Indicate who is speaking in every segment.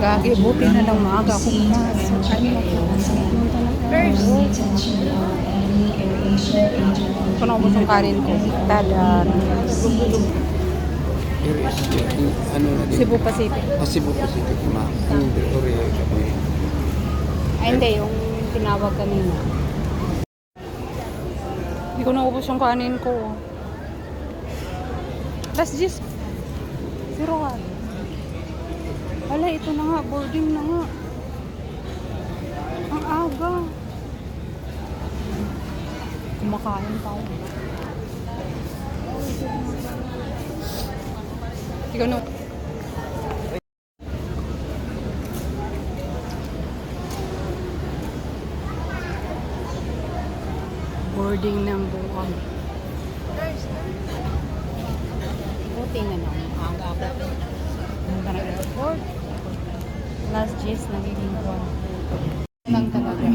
Speaker 1: Gagi, buti na lang maaga ako pumasok. Ano ako? First. Kung naubos yung kanin ko, tadan.
Speaker 2: Ano na din?
Speaker 1: Cebu Pacific.
Speaker 2: Cebu Pacific ma. Victoria kami.
Speaker 1: Ay, hindi. Yung tinawag kanina. Hindi ko naubos yung kanin ko. Last gis. Zero ka. Wala, ito na nga. Boarding na nga. Ang aga. Kumakain tayo. Ikaw no. Boarding ng buwang. Buti na lang. Ang aga ako. Punta ng airport. Last G's nagiging buwan. Lang talaga.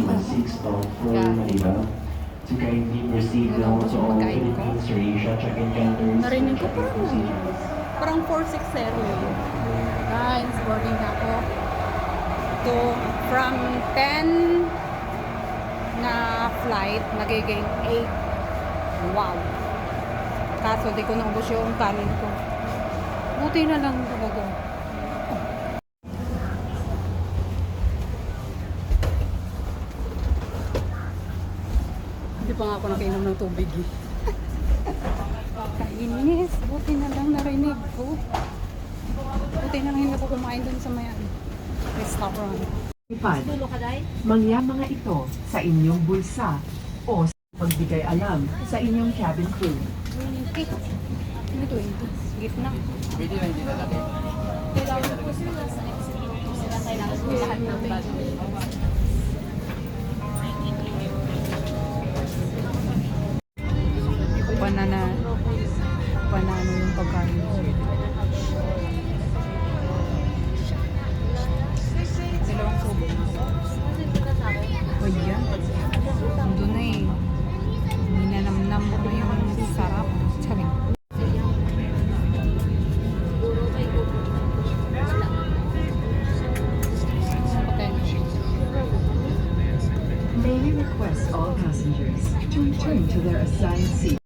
Speaker 3: To kindly proceed now to all Philippines Asia check-in counters.
Speaker 1: Narinig ko parang 460. Guys, boarding na ako. From 10 na flight, nagiging 8. Wow. Kaso di ko naubos yung kanin ko. Buti na lang talaga. Hindi pa nga ako nakainom ng tubig eh. Kainis. Buti na lang narinig ko. Buti na lang hindi ako kumain dun sa mayan restaurant.
Speaker 4: Ipad, mangyaman mga ito sa inyong bulsa o sa pagbigay alam sa inyong cabin crew.
Speaker 1: 20. Ano 20? Gift na.
Speaker 2: Pwede lang din lalaki.
Speaker 1: Kailangan po sila sa next week. Sila kailangan po lahat ng bag. Panano yung pagkain ko. Dalawang subo. O yan. Nandun na eh. Ninanamnam mo na yung sarap. Sabi.
Speaker 4: May we request all passengers to return to their assigned seat.